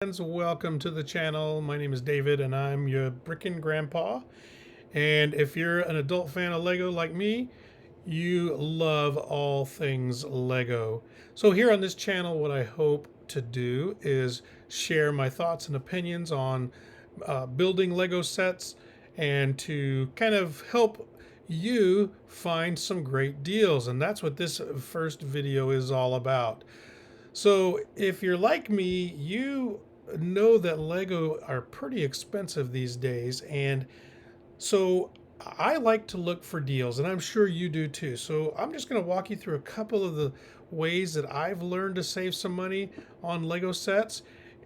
Friends, welcome to the channel. My name is David and I'm your Brickin Grandpa. And if you're an adult fan of Lego like me, you love all things Lego. So here on this channel, what I hope to do is share my thoughts and opinions on building Lego sets and to kind of help you find some great deals. And that's what this first video is all about. So if you're like me, you know that Lego are pretty expensive these days. And so I like to look for deals, and I'm sure you do too. So I'm just going to walk you through a couple of the ways that I've learned to save some money on Lego sets.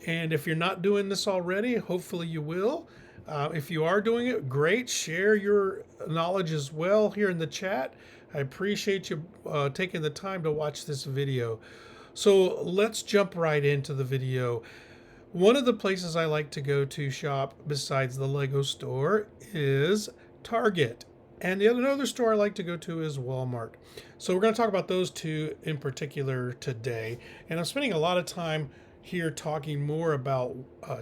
And if you're not doing this already, hopefully you will. If you are doing it, great. Share your knowledge as well here in the chat. I appreciate you taking the time to watch this video. So let's jump right into the video. One of the places I like to go to shop besides the Lego store is Target. And the other store I like to go to is Walmart. So we're going to talk about those two in particular today. And I'm spending a lot of time here talking more about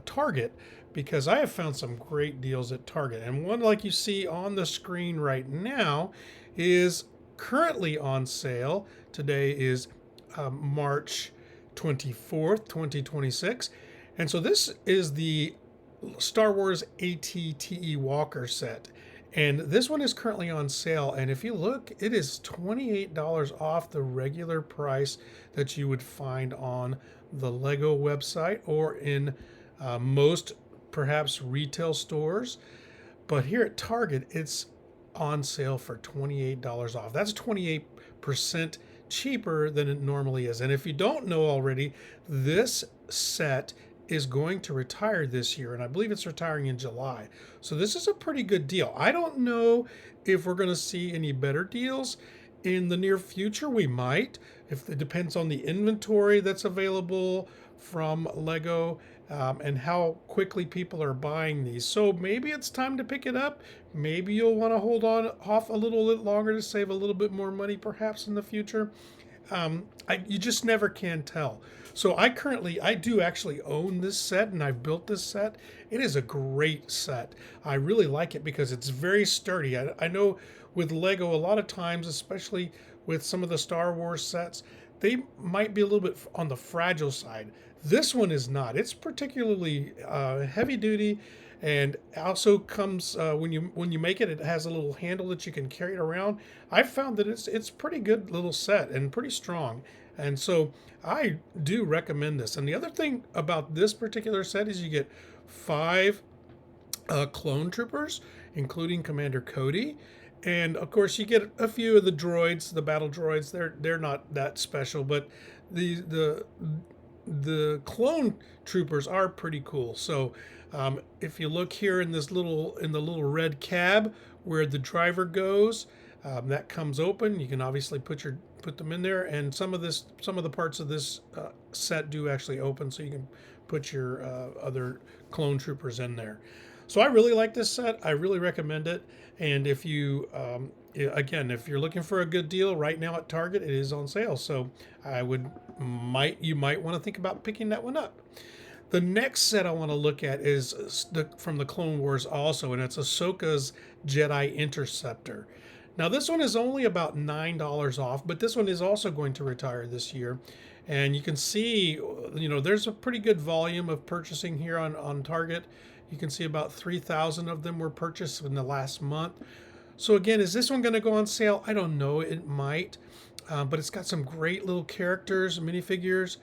Target because I have found some great deals at Target. And one like you see on the screen right now is currently on sale. Today is March 24th, 2026. And so this is the Star Wars AT-TE Walker set. And this one is currently on sale. And if you look, it is $28 off the regular price that you would find on the Lego website or in most perhaps retail stores. But here at Target, it's on sale for $28 off. That's 28% cheaper than it normally is. And if you don't know already, this set is going to retire this year, and I believe it's retiring in July. So this is a pretty good deal. I don't know if we're going to see any better deals in the near future. We might, if it depends on the inventory that's available from Lego and how quickly people are buying these. So maybe it's time to pick it up. Maybe you'll want to hold on off a little bit longer to save a little bit more money perhaps in the future. You just never can tell. So I do actually own this set, and I've built this set. It is a great set. I really like it because it's very sturdy. I know with Lego, a lot of times, especially with some of the Star Wars sets, they might be a little bit on the fragile side. This one is not. It's particularly heavy duty, and also comes when you make it, it has a little handle that you can carry it around. I've found that it's pretty good little set and pretty strong, and so I do recommend this. And the other thing about this particular set is you get 5 clone troopers, including Commander Cody. And of course, you get a few of the droids, the battle droids. They're not that special, but the clone troopers are pretty cool. So if you look here in the little red cab where the driver goes, that comes open. You can obviously put them in there, and some of the parts of this set do actually open, so you can put your other clone troopers in there. So I really like this set. I really recommend it. And if you, again, if you're looking for a good deal right now at Target, it is on sale. So you might want to think about picking that one up. The next set I want to look at is from the Clone Wars also, and it's Ahsoka's Jedi Interceptor. Now this one is only about $9 off, but this one is also going to retire this year. And you can see, there's a pretty good volume of purchasing here on Target. You can see about 3,000 of them were purchased in the last month. So again, is this one going to go on sale? I don't know. It might, but it's got some great little characters, minifigures.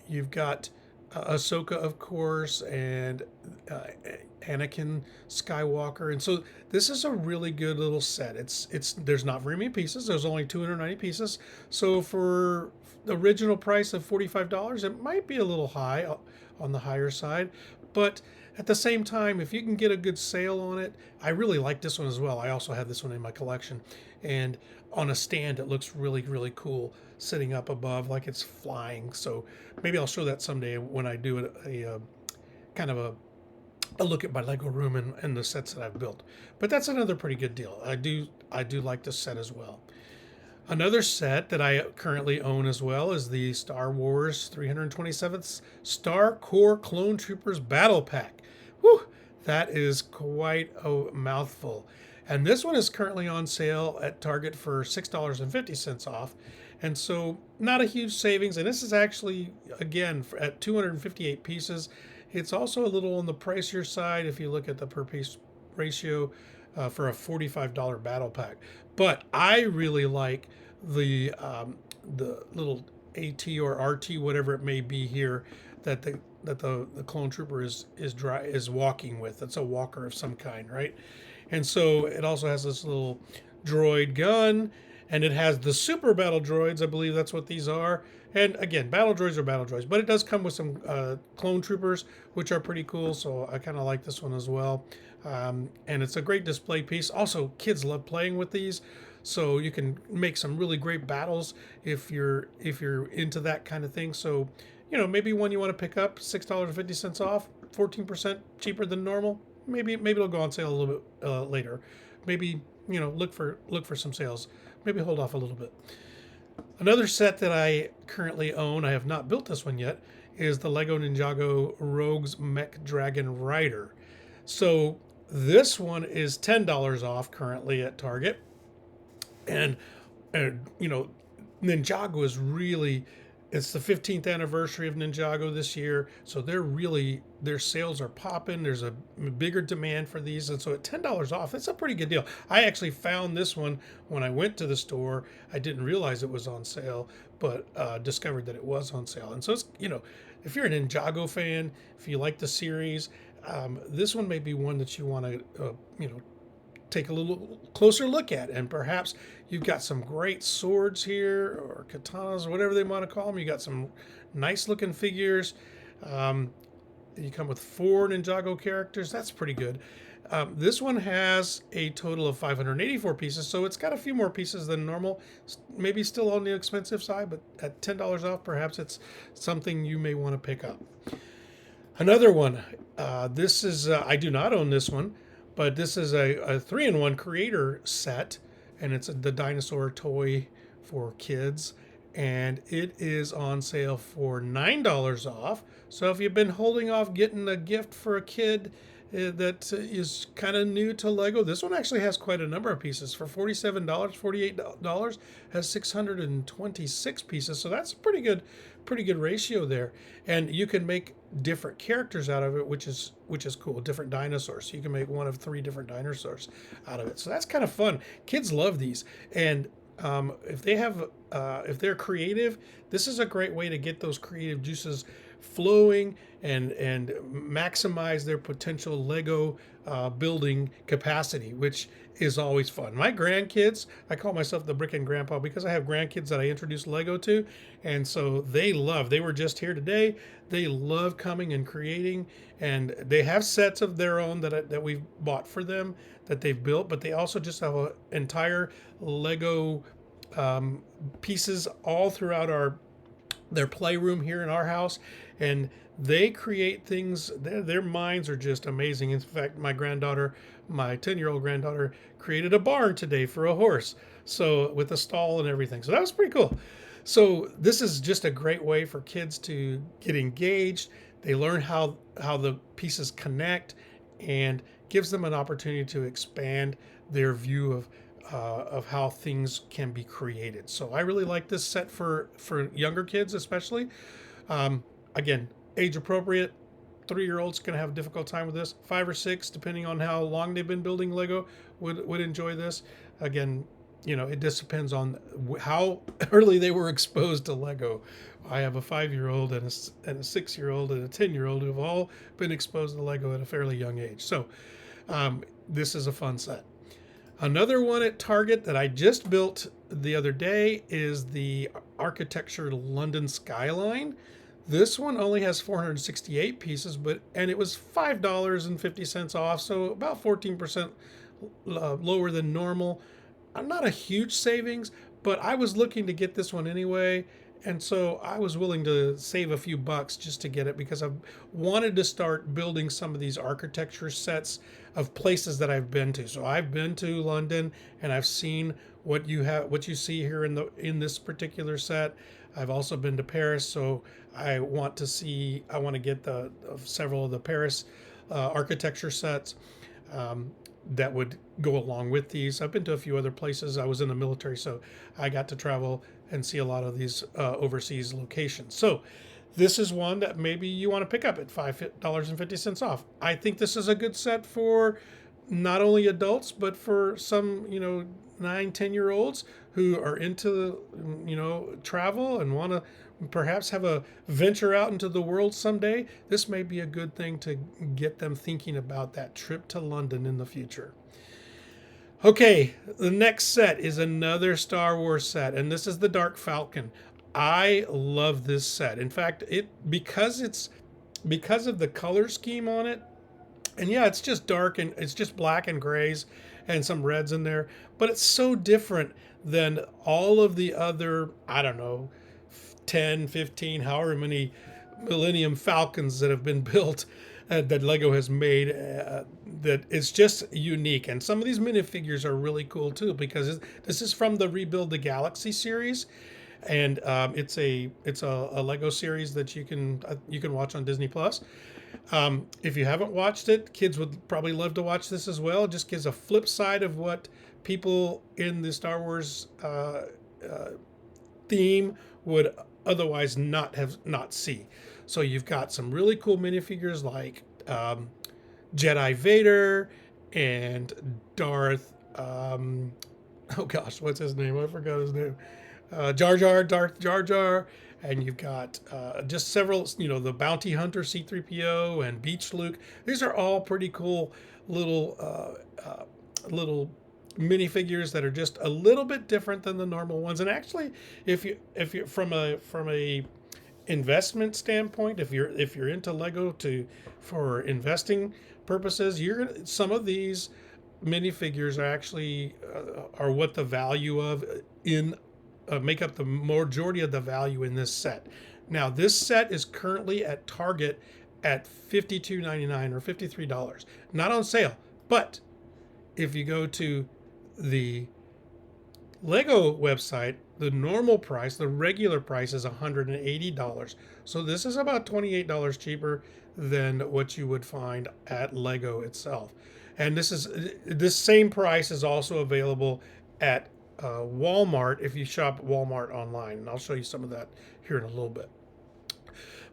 You've got Ahsoka, of course, and Anakin Skywalker, and so this is a really good little set. There's not very many pieces. There's only 290 pieces. So for the original price of $45, it might be a little high on the higher side, but at the same time, if you can get a good sale on it, I really like this one as well. I also have this one in my collection, and on a stand, it looks really, really cool sitting up above like it's flying. So maybe I'll show that someday when I do a kind of a look at my Lego room and the sets that I've built. But that's another pretty good deal. I do like this set as well. Another set that I currently own as well is the Star Wars 327th Star Core Clone Troopers Battle Pack. Whew, that is quite a mouthful. And this one is currently on sale at Target for $6.50 off. And so, not a huge savings. And this is actually, again, at 258 pieces. It's also a little on the pricier side if you look at the per piece ratio for a $45 battle pack. But I really like the little AT or RT, whatever it may be here, that the clone trooper is walking with. It's a walker of some kind, right? And so it also has this little droid gun, and it has the super battle droids. I believe that's what these are. And again, battle droids are battle droids, but it does come with some clone troopers, which are pretty cool. So I kind of like this one as well. And it's a great display piece. Also, kids love playing with these, so you can make some really great battles if you're into that kind of thing. So, maybe one you want to pick up, $6.50 off, 14% cheaper than normal. Maybe it'll go on sale a little bit later. Maybe look for some sales. Maybe hold off a little bit. Another set that I currently own, I have not built this one yet, is the Lego Ninjago Rogue's Mech Dragon Rider. So this one is $10 off currently at Target. And Ninjago is really, it's the 15th anniversary of Ninjago this year, so their sales are popping. There's a bigger demand for these, and so at $10 off, that's a pretty good deal. I actually found this one when I went to the store. I didn't realize it was on sale, but discovered that it was on sale. And so it's, if you're a Ninjago fan, if you like the series, this one may be one that you want to take a little closer look at. And perhaps you've got some great swords here, or katanas, or whatever they want to call them. You got some nice looking figures. You come with 4 Ninjago characters. That's pretty good. This one has a total of 584 pieces, so it's got a few more pieces than normal. Maybe still on the expensive side, but at $10 off, perhaps it's something you may want to pick up. Another one. This is I do not own this one, but this is a 3-in-1 creator set, and it's the dinosaur toy for kids, and it is on sale for $9 off. So if you've been holding off getting a gift for a kid that is kind of new to Lego, this one actually has quite a number of pieces. For $47, $48 has 626 pieces, so that's a pretty good ratio there. And you can make different characters out of it, which is cool. Different dinosaurs. So you can make one of 3 different dinosaurs out of it. So that's kind of fun. Kids love these, and if they're creative, this is a great way to get those creative juices flowing and maximize their potential Lego building capacity, which is always fun. My grandkids, I call myself the Brickin Grandpa because I have grandkids that I introduce Lego to, and so they were just here today. They love coming and creating, and they have sets of their own that we've bought for them that they've built, but they also just have an entire Lego pieces all throughout their playroom here in our house, and they create things. Their minds are just amazing. In fact, my 10-year-old granddaughter, created a barn today for a horse, so with a stall and everything. So that was pretty cool. So this is just a great way for kids to get engaged. They learn how the pieces connect, and gives them an opportunity to expand their view of how things can be created. So I really like this set for younger kids, especially. Again, age appropriate. 3-year-olds going to have a difficult time with this. 5 or 6, depending on how long they've been building Lego, would enjoy this. Again, it just depends on how early they were exposed to Lego. I have a 5-year-old and a 6-year-old and a 10-year-old who have all been exposed to Lego at a fairly young age. So this is a fun set. Another one at Target that I just built the other day is the Architecture London Skyline. This one only has 468 pieces, and it was $5.50 off, so about 14% lower than normal. Not a huge savings, but I was looking to get this one anyway, And so I was willing to save a few bucks just to get it because I've wanted to start building some of these architecture sets of places that I've been to. So I've been to London and I've seen what you see here in this particular set. I've also been to Paris, so I want to get the several of the Paris architecture sets that would go along with these. I've been to a few other places. I was in the military, so I got to travel and see a lot of these overseas locations. So this is one that maybe you want to pick up at $5.50 off. I think this is a good set for not only adults, but for some, 9, 10 year olds who are into, travel and want to perhaps have a venture out into the world someday. This may be a good thing to get them thinking about that trip to London in the future. Okay, the next set is another Star Wars set, and this is the Dark Falcon. I love this set. In fact, because of the color scheme on it, and yeah, it's just dark and it's just black and grays and some reds in there, but it's so different than all of the other, I don't know, 10, 15, however many Millennium Falcons that have been built that Lego has made, that it's just unique. And some of these minifigures are really cool too, because this is from the Rebuild the Galaxy series. And it's a Lego series that you can watch on Disney Plus. If you haven't watched it, kids would probably love to watch this as well. It just gives a flip side of what people in the Star Wars theme would otherwise not see. So you've got some really cool minifigures like Jedi Vader and Darth. Oh gosh, what's his name? I forgot his name. Darth Jar Jar, and you've got just several, the Bounty Hunter C-3PO and Beach Luke. These are all pretty cool little minifigures that are just a little bit different than the normal ones. And actually, if you from a investment standpoint, if you're into Lego for investing purposes, some of these minifigures are actually are what the value of in make up the majority of the value in this set. Now, this set is currently at Target at $52.99 or $53. Not on sale, but if you go to the Lego website, the normal price, the regular price is $180. So this is about $28 cheaper than what you would find at Lego itself. And this same price is also available at Walmart if you shop Walmart online, and I'll show you some of that here in a little bit.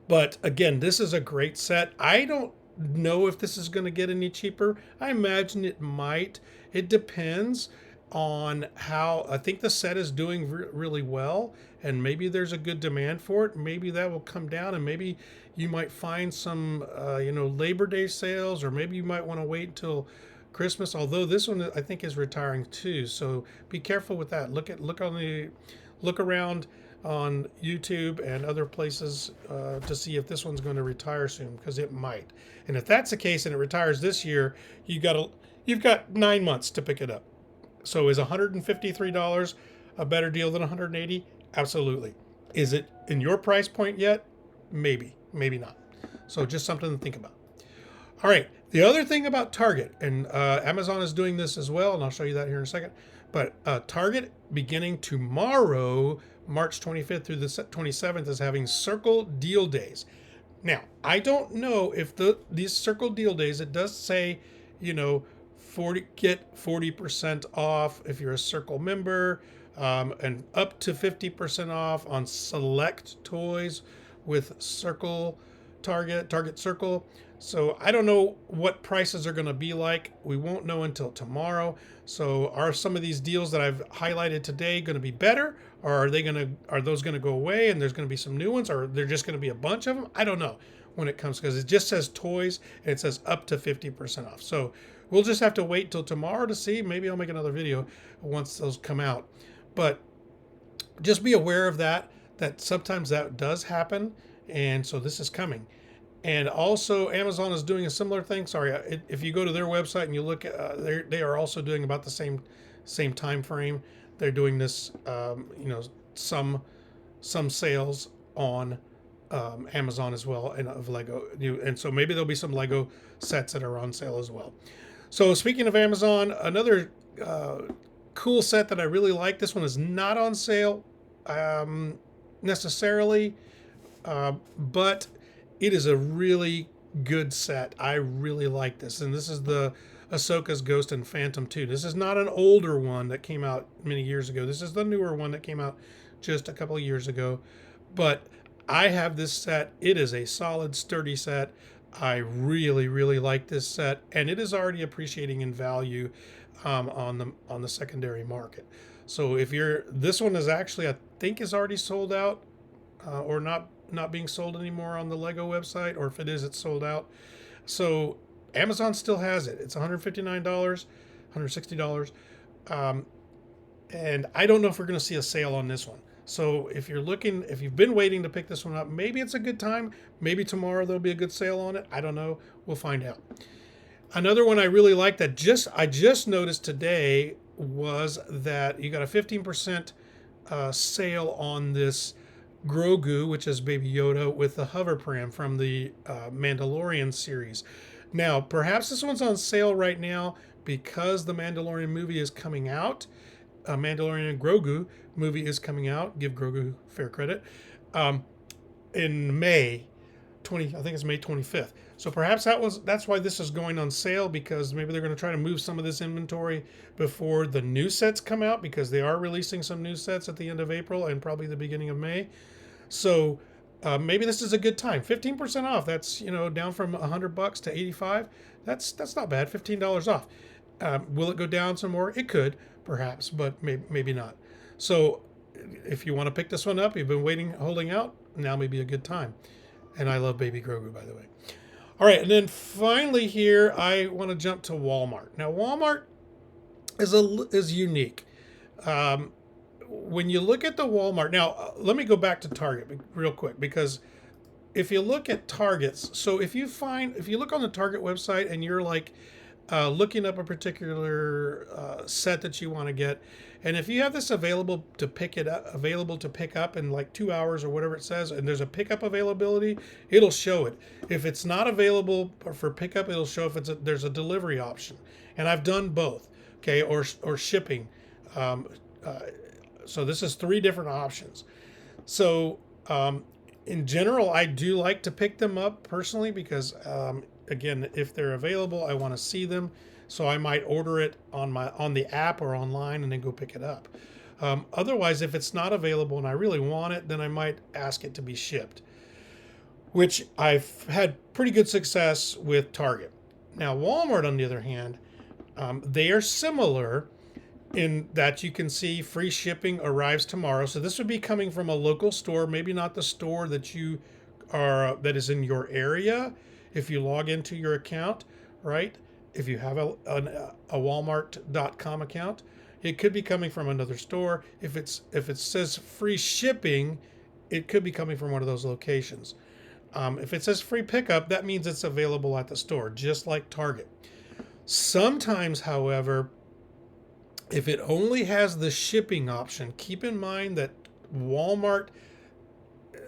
But again, this is a great set. I don't know if this is going to get any cheaper. I imagine it might. It depends on how. I think the set is doing really well, and maybe there's a good demand for it. Maybe that will come down, and maybe you might find some Labor Day sales, or maybe you might want to wait until Christmas, although this one I think is retiring too, so be careful with that. Look around on YouTube and other places to see if this one's going to retire soon, because it might. And if that's the case and it retires this year, you've got 9 months to pick it up. So is $153 a better deal than $180? Absolutely. Is it in your price point yet? Maybe not. So just something to think about. All right. The other thing about Target, and Amazon is doing this as well, and I'll show you that here in a second, but Target, beginning tomorrow, March 25th through the 27th, is having Circle Deal Days. Now, I don't know if these Circle Deal Days, it does say, get 40% off if you're a Circle member, and up to 50% off on select toys with Target Circle. So I don't know what prices are going to be like. We won't know until tomorrow. So are some of these deals that I've highlighted today going to be better, or are those going to go away and there's going to be some new ones, or they're just going to be a bunch of them? I don't know when it comes, because it just says toys and it says up to 50% off. So we'll just have to wait till tomorrow to see. Maybe I'll make another video once those come out. But just be aware of that sometimes that does happen. And so this is coming. And also, Amazon is doing a similar thing. Sorry, if you go to their website and you look, they are also doing about the same time frame. They're doing this, some some sales on Amazon as well, and of Lego. And so maybe there'll be some Lego sets that are on sale as well. So speaking of Amazon, another cool set that I really like. This one is not on sale necessarily, but it is a really good set. I really like this, and this is the Ahsoka's Ghost and Phantom 2. This is not an older one that came out many years ago. This is the newer one that came out just a couple of years ago. But I have this set. It is a solid, sturdy set. I really, really like this set, and it is already appreciating in value on the secondary market. So if you're, this one is actually, I think, is already sold out, or not being sold anymore on the Lego website, or if it is, it's sold out. So Amazon still has it. It's $159, $160. And I don't know if we're going to see a sale on this one. So if you've been waiting to pick this one up, maybe it's a good time. Maybe tomorrow there'll be a good sale on it. I don't know. We'll find out. Another one I really like that I just noticed today was that you got a 15% sale on this Grogu, which is Baby Yoda, with the hover pram from the Mandalorian series. Now, perhaps this one's on sale right now because the Mandalorian movie is coming out. Mandalorian Grogu movie is coming out. Give Grogu fair credit. In May 20, I think it's May 25th. So perhaps that's why this is going on sale, because maybe they're going to try to move some of this inventory before the new sets come out, because they are releasing some new sets at the end of April and probably the beginning of May. So maybe this is a good time. 15% off. That's, down from $100 to 85. That's not bad. $15 off. Will it go down some more? It could, perhaps, but maybe not. So if you want to pick this one up, you've been waiting, holding out, now may be a good time. And I love Baby Grogu, by the way. All right, and then finally here, I want to jump to Walmart. Now, Walmart is unique. When you look at the Walmart, now let me go back to Target real quick, because if you look at Targets, so if you look on the Target website and you're like looking up a particular set that you want to get, and if you have this available to pick up in like 2 hours or whatever it says, and there's a pickup availability, it'll show it. If it's not available for pickup, it'll show if there's a delivery option. And I've done both, okay, or shipping. So this is 3 different options. So in general, I do like to pick them up personally because, again, if they're available, I want to see them. So I might order it on the app or online and then go pick it up. Otherwise, if it's not available and I really want it, then I might ask it to be shipped, which I've had pretty good success with Target. Now, Walmart, on the other hand, they are similar in that you can see free shipping arrives tomorrow. So this would be coming from a local store, maybe not the store that that is in your area. If you log into your account, right? If you have a Walmart.com account, it could be coming from another store. If it says free shipping, it could be coming from one of those locations. If it says free pickup, that means it's available at the store, just like Target. Sometimes, however, if it only has the shipping option, keep in mind that Walmart,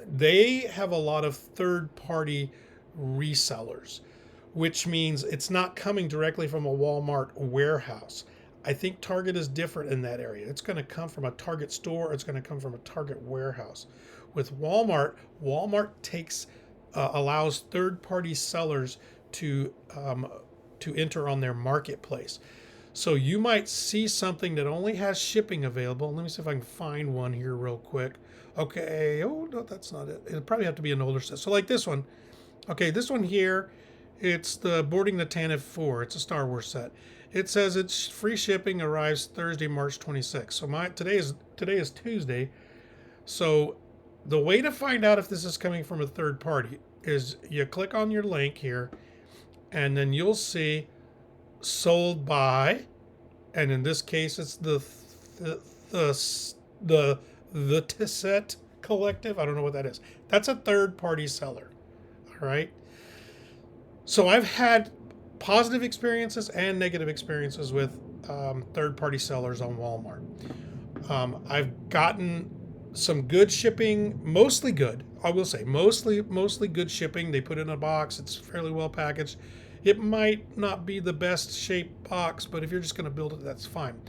they have a lot of third-party resellers, which means it's not coming directly from a Walmart warehouse. I think Target is different in that area. It's going to come from a Target store. It's going to come from a Target warehouse. With Walmart, allows third-party sellers to enter on their marketplace. So you might see something that only has shipping available. Let me see if I can find one here real quick. Okay, oh no, that's not it. It'll probably have to be an older set. So like this one. Okay, this one here, it's the Boarding the Tantive 4. It's a Star Wars set. It says it's free shipping, arrives Thursday, March 26th. So today is Tuesday. So the way to find out if this is coming from a third party is you click on your link here, and then you'll see sold by, and in this case it's the Tisset Collective. I don't know what that is. That's a third party seller. All right. So I've had positive experiences and negative experiences with third party sellers on Walmart. I've gotten some good shipping, mostly good. I will say mostly good shipping. They put it in a box. It's fairly well packaged. It might not be the best shaped box, but if you're just going to build it, that's fine.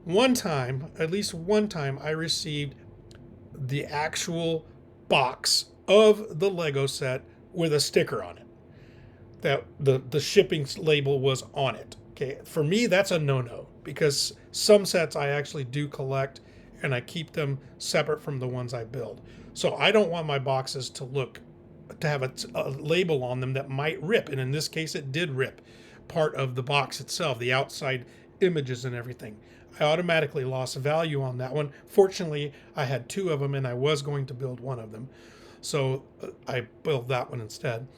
One time, at least one time, I received the actual box of the Lego set with a sticker on it. That the shipping label was on it. Okay, for me that's a no-no because some sets I actually do collect and I keep them separate from the ones I build. So I don't want my boxes to have a label on them that might rip, and in this case it did rip part of the box itself, the outside images and everything. I automatically lost value on that one. Fortunately, I had two of them and I was going to build one of them. So I built that one instead.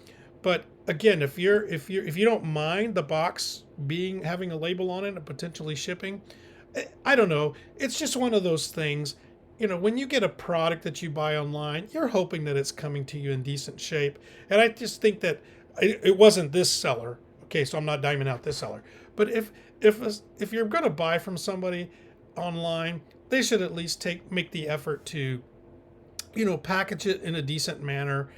But again, if you don't mind the box having a label on it and potentially shipping, I don't know. It's just one of those things. When you get a product that you buy online, you're hoping that it's coming to you in decent shape. And I just think that it wasn't this seller. Okay, so I'm not diming out this seller. But if you're going to buy from somebody online, they should at least make the effort to package it in a decent manner,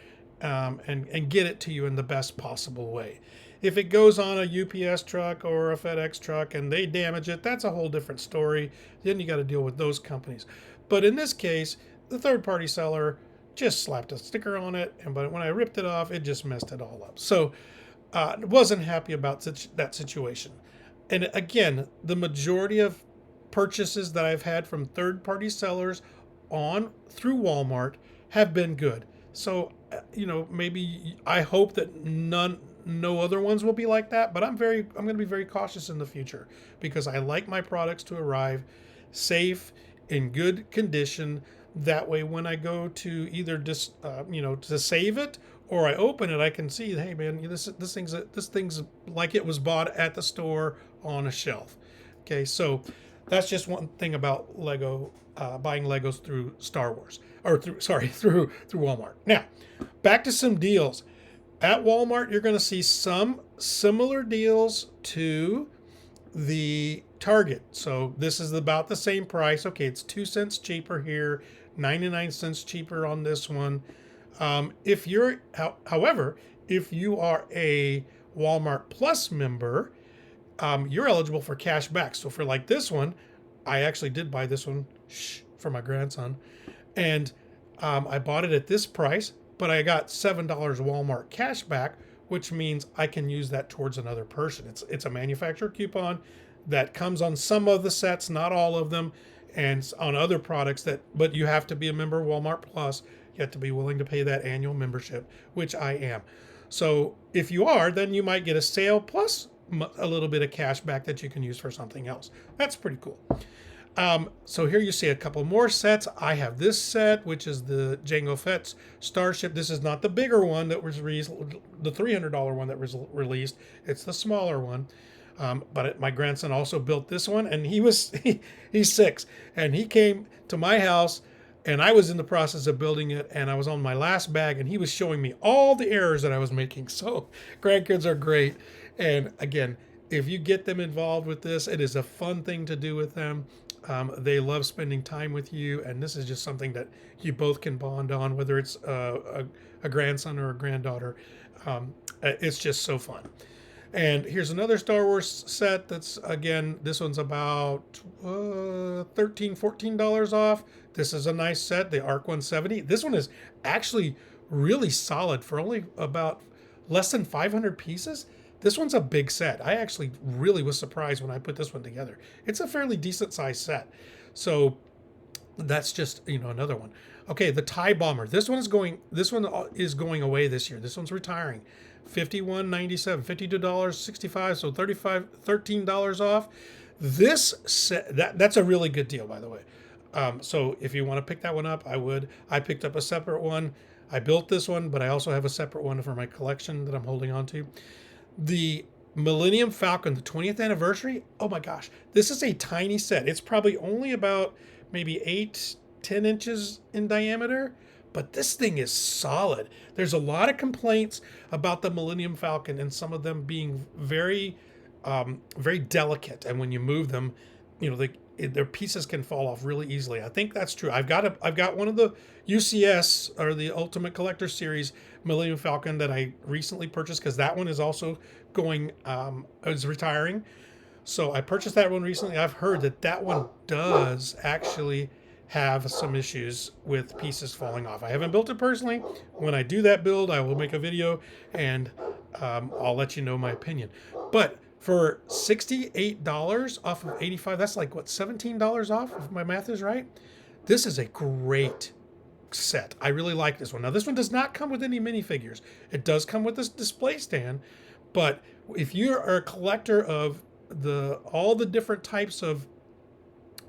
and get it to you in the best possible way. If it goes on a UPS truck or a FedEx truck and they damage it, that's a whole different story. Then you got to deal with those companies. But in this case, the third-party seller just slapped a sticker on it, but when I ripped it off, it just messed it all up. So wasn't happy about that situation. And again, the majority of purchases that I've had from third-party sellers through Walmart have been good. So maybe I hope that no other ones will be like that, but I'm going to be very cautious in the future because I like my products to arrive safe, in good condition. That way, when I go to either to save it or I open it, I can see, hey man, this thing's like it was bought at the store on a shelf. Okay, so that's just one thing about Lego, buying Legos through Star Wars, or through Walmart. Now, back to some deals. At Walmart, you're going to see some similar deals to the Target. So this is about the same price. Okay, it's 2 cents cheaper here, 99 cents cheaper on this one. However, if you are a Walmart Plus member, you're eligible for cash back. So for like this one, I actually did buy this one for my grandson, and I bought it at this price, but I got $7 Walmart cash back, which means I can use that towards another person. It's a manufacturer coupon that comes on some of the sets, not all of them, and on other products but you have to be a member of Walmart Plus. You have to be willing to pay that annual membership, which I am. So if you are, then you might get a sale plus a little bit of cash back that you can use for something else. That's pretty cool. So here you see a couple more sets. I have this set, which is the Jango Fett's Starship. This is not the bigger one that was the $300 one that was released. It's the smaller one. But my grandson also built this one, and he's 6, and he came to my house, and I was in the process of building it, and I was on my last bag, and he was showing me all the errors that I was making. So grandkids are great. And again, if you get them involved with this, it is a fun thing to do with them. They love spending time with you, and this is just something that you both can bond on, whether it's a grandson or a granddaughter. It's just so fun. And here's another Star Wars set that's, again, this one's about $13, $14 off. This is a nice set, the ARC 170. This one is actually really solid for only about less than 500 pieces. This one's a big set. I actually really was surprised when I put this one together. It's a fairly decent sized set. So that's just, another one. Okay, the TIE Bomber. This one is going away this year. This one's retiring. $51.97, $52.65, so $13 off. This set, that's a really good deal, by the way. So if you want to pick that one up, I would. I picked up a separate one. I built this one, but I also have a separate one for my collection that I'm holding on to. The Millennium Falcon, the 20th anniversary. Oh my gosh, this is a tiny set. It's probably only about maybe 8-10 inches in diameter, but this thing is solid. There's a lot of complaints about the Millennium Falcon and some of them being very, very delicate. And when you move them, their pieces can fall off really easily. I think that's true. I've got one of the UCS or the Ultimate Collector Series Millennium Falcon that I recently purchased because that one is also going is retiring. So I purchased that one recently. I've heard that that one does actually have some issues with pieces falling off. I haven't built it personally. When I do that build, I will make a video and I'll let you know my opinion. But for $68 off of 85, that's like what, $17 off if my math is right. This is a great set. I really like this one. Now this one does not come with any minifigures. It does come with this display stand, but if you are a collector of all the different types of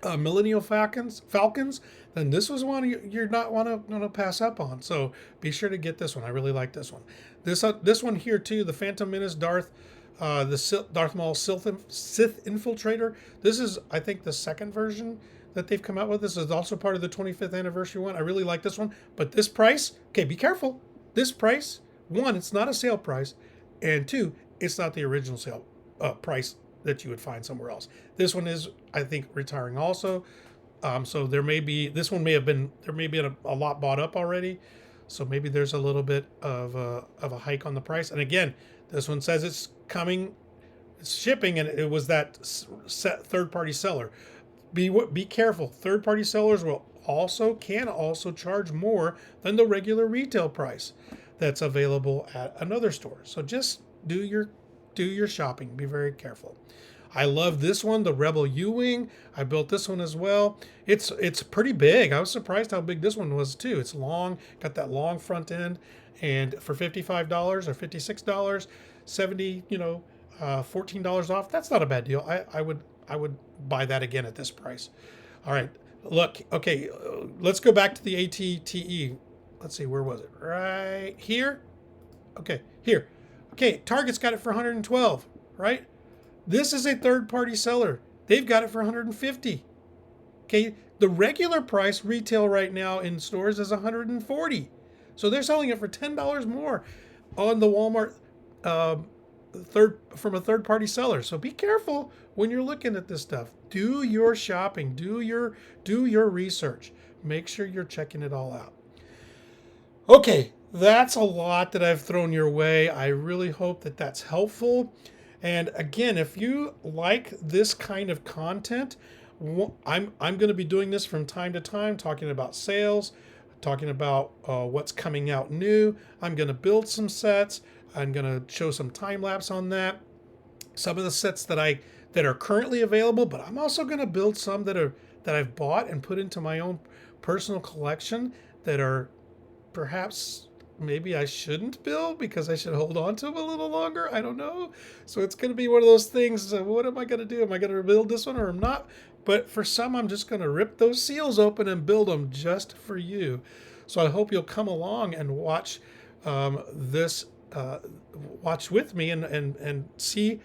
Millennial Falcons, then this was one you're not want to pass up on. So be sure to get this one. I really like this one. This one here too, the Phantom Menace Darth Maul Sith Infiltrator. This is, I think, the second version that they've come out with. This is also part of the 25th anniversary one. I really like this one, but this price, okay, be careful. This price, one, it's not a sale price, and two, it's not the original sale price that you would find somewhere else. This one is, I think, retiring also. So there may be a lot bought up already. So maybe there's a little bit of a hike on the price. And again, this one says it's coming, it's shipping, and it was that third-party seller. Be careful. Third-party sellers can also charge more than the regular retail price that's available at another store. So just do your shopping. Be very careful. I love this one, the Rebel U-Wing. I built this one as well. It's pretty big. I was surprised how big this one was too. It's long, got that long front end, and for $55 or $56, $70, $14 off. That's not a bad deal. I would buy that again at this price. All right, look. Okay, let's go back to the ATTE. Let's see, where was it? Right here. Okay, here. Okay, Target's got it for 112, right? This is a third-party seller. They've got it for 150. Okay, the regular price retail right now in stores is 140. So they're selling it for $10 more on the Walmart from a third-party seller. So be careful when you're looking at this stuff. Do your shopping. Do your research. Make sure you're checking it all out. Okay, that's a lot that I've thrown your way. I really hope that that's helpful. And again, if you like this kind of content, I'm going to be doing this from time to time, talking about sales, talking about what's coming out new. I'm going to build some sets. I'm going to show some time lapse on that. Some of the sets that are currently available, but I'm also going to build some that I've bought and put into my own personal collection that are perhaps maybe I shouldn't build because I should hold on to them a little longer. I don't know. So it's going to be one of those things. What am I going to do? Am I going to build this one or am not? But for some, I'm just going to rip those seals open and build them just for you. So I hope you'll come along and watch this. Watch with me and see,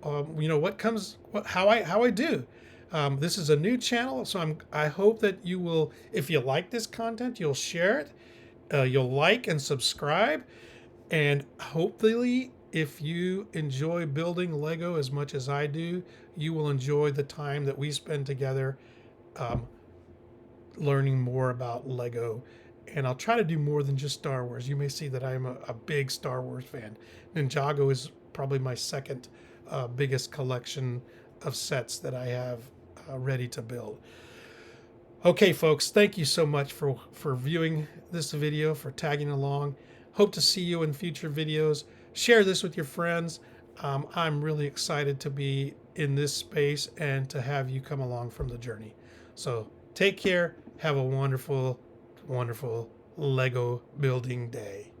how I do. This is a new channel, so I hope that you will, if you like this content, you'll share it. You'll like and subscribe, and hopefully if you enjoy building Lego as much as I do, you will enjoy the time that we spend together learning more about Lego. And I'll try to do more than just Star Wars. You may see that I'm a big Star Wars fan. Ninjago is probably my second biggest collection of sets that I have ready to build. Okay, folks, thank you so much for viewing this video, for tagging along. Hope to see you in future videos. Share this with your friends. I'm really excited to be in this space and to have you come along from the journey. So take care. Have a wonderful, wonderful Lego building day.